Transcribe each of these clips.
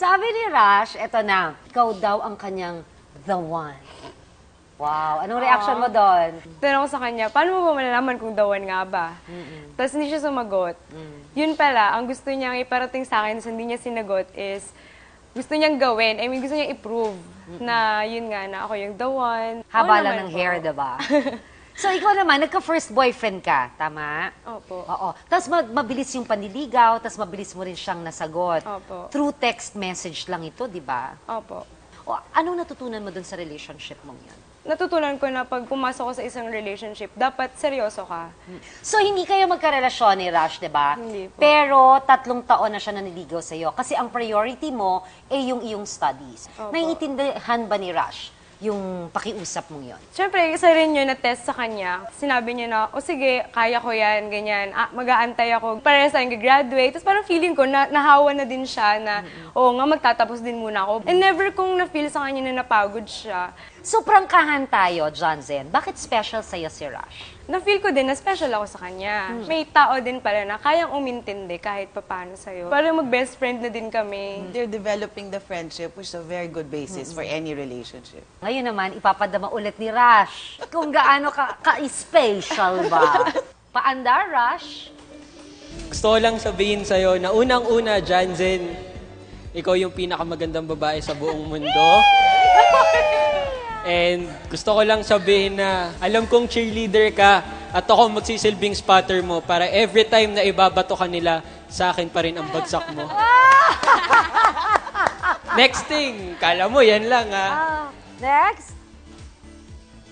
Sabi ni Rush, eto na, ikaw daw ang kanyang the one. Wow, anong reaction mo doon? Tanong ko sa kanya, paano mo ba malalaman kung the one nga ba? Tapos hindi siya sumagot. Yun pala, ang gusto niyang iparating sa akin, hindi niya sinagot is, gusto niyang gawin, I mean, gusto niyang i-prove na yun nga, na ako yung the one. Haba lang ng hair, diba? So, ikaw naman, nagka-first boyfriend ka, tama? Opo. Oo. Tapos mabilis yung panliligaw, tapos mabilis mo rin siyang nasagot. Opo. Through text message lang ito, di ba? Opo. O, anong natutunan mo dun sa relationship mong yan? Natutunan ko na pag pumasok ko sa isang relationship, dapat seryoso ka. So, hindi kayo magkarelasyon ni Rush, di ba? Hindi po. Pero 3 taon na siya naniligaw sa'yo. Kasi ang priority mo ay yung iyong studies. Opo. Naiintindihan ba ni Rush yung pakiusap mong yon? Siyempre, isa rin yun na test sa kanya. Sinabi niya na, o sige, kaya ko yan, ganyan. Mag-aantay ako. Parehas tayong graduate. Tapos parang feeling ko, nahawa na din siya na, oo nga, magtatapos din muna ako. And never kong na-feel sa kanya na napagod siya. So, prangkahan tayo, John Zen. Bakit special sa'yo si Rush? Na-feel ko din na special ako sa kanya. May tao din pala na kayang umintindi kahit papano sa'yo. Parang mag-best friend na din kami. They're developing the friendship, which is a very good basis for any relationship. Ngayon naman, ipapadama ulit ni Rush kung gaano ka-special ba. Paanda, Rush? Gusto ko lang sabihin sa'yo na unang-una, Janzen, ikaw yung pinakamagandang babae sa buong mundo. And gusto ko lang sabihin na alam kong cheerleader ka at ako magsisilbing spotter mo para every time na ibabato ka nila, sa akin pa rin ang bagsak mo. Next thing, kala mo yan lang ha. Next?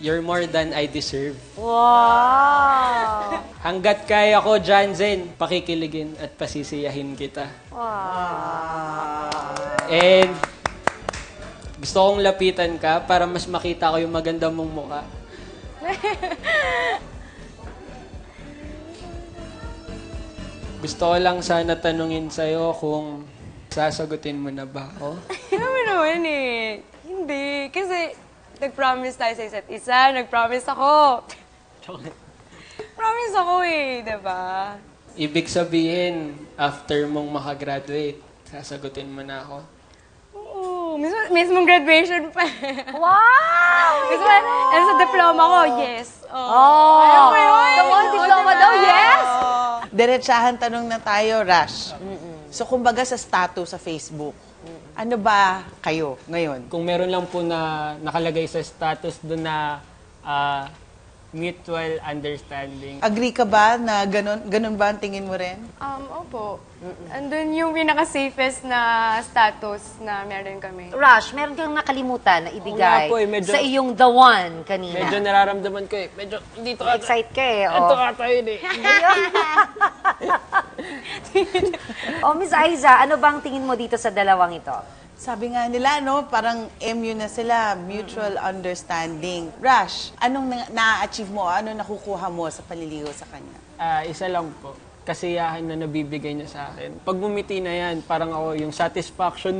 You're more than I deserve. Wow! Hanggat kaya ko, Janzen, pakikiligin at pasisiyahin kita. And gusto kong lapitan ka para mas makita ko yung maganda mong mukha. Gusto ko lang sana tanungin sa'yo kung sasagutin mo na ba ako? Kami naman eh. Hindi. Kasi nag-promise tayo sa isa't isa. Nag-promise ako. Promise ako eh, diba? Ibig sabihin, after mong makagraduate, sasagutin mo na ako? Oo. Mismong graduation pa. Wow! Kasi ano sa diploma ko, yes. Oh! Alam mo yun? The one diploma daw, yes! Diretsahan tanong na tayo, Rush. So, kumbaga sa status sa Facebook, ano ba kayo ngayon? Kung meron lang po na nakalagay sa status doon na mutual understanding. Agree ka ba na ganun ba ang tingin mo rin? Opo. Andun yung pinaka-safest na status na meron kami. Rush, meron kang nakalimutan na ibigay Oo nga po eh, medyo- sa iyong the one kanina. Medyo nararamdaman ko eh. Medyo dito ata. Excite ka eh. Ito Oh. ata yun eh. Oh, Miss Aiza, ano bang tingin mo dito sa dalawang ito? Sabi nga nila, no, parang MU na sila, mutual understanding. Rush, anong na-achieve mo? Ano nakukuha mo sa paliligaw sa kanya? Isa lang po. Kasiyahan na nabibigay niya sa akin. Pag bumiti na yan, parang ako, yung satisfaction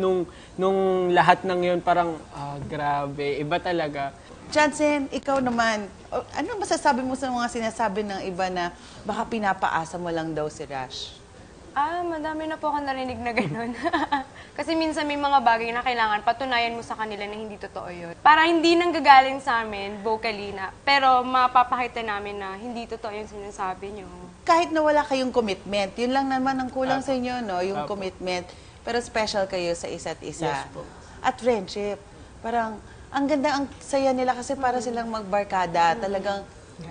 nung lahat ng yun, parang, grabe, iba talaga. Jansen, ikaw naman, ano masasabi mo sa mga sinasabi ng iba na baka pinapaasa mo lang daw si Rush? Madami na po ako narinig na gano'n. Kasi minsan may mga bagay na kailangan patunayan mo sa kanila na hindi totoo yun. Para hindi nang gagaling sa amin, vocally na, pero mapapakita namin na hindi totoo yung sinasabi nyo. Kahit na wala kayong commitment, yun lang naman ang kulang sa inyo, no? Yung Apo. commitment. Pero special kayo sa isa't isa. Yes po. At friendship. Parang, ang ganda, ang saya nila kasi para silang magbarkada. Talagang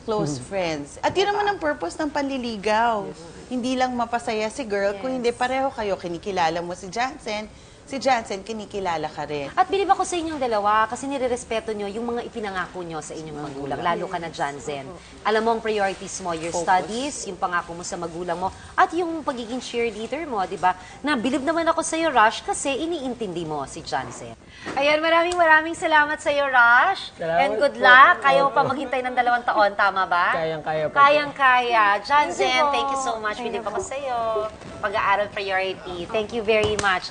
close friends. At yun naman ang purpose ng panliligaw. Hindi lang mapasaya si girl, kung hindi pareho kayo, kinikilala mo si Jansen, kinikilala ka rin. At bilib ako sa inyong dalawa kasi nire-respeto nyo yung mga ipinangako nyo sa inyong magulang, lalo ka na John Zen. Alam mo ang priorities mo, your studies, yung pangako mo sa magulang mo, at yung pagiging cheerleader mo, di ba? Na bilib naman ako sa iyo, Rush, kasi iniintindi mo si John Zen. Ayan, maraming salamat sa iyo, Rush. Salamat And good po. luck. Kaya mo pa maghintay ng 2 taon, tama ba? Kayang-kaya po. Kayang-kaya. John Zen, thank you so much. Bilib ako sa iyo. Pag-aaral priority. Thank you very much.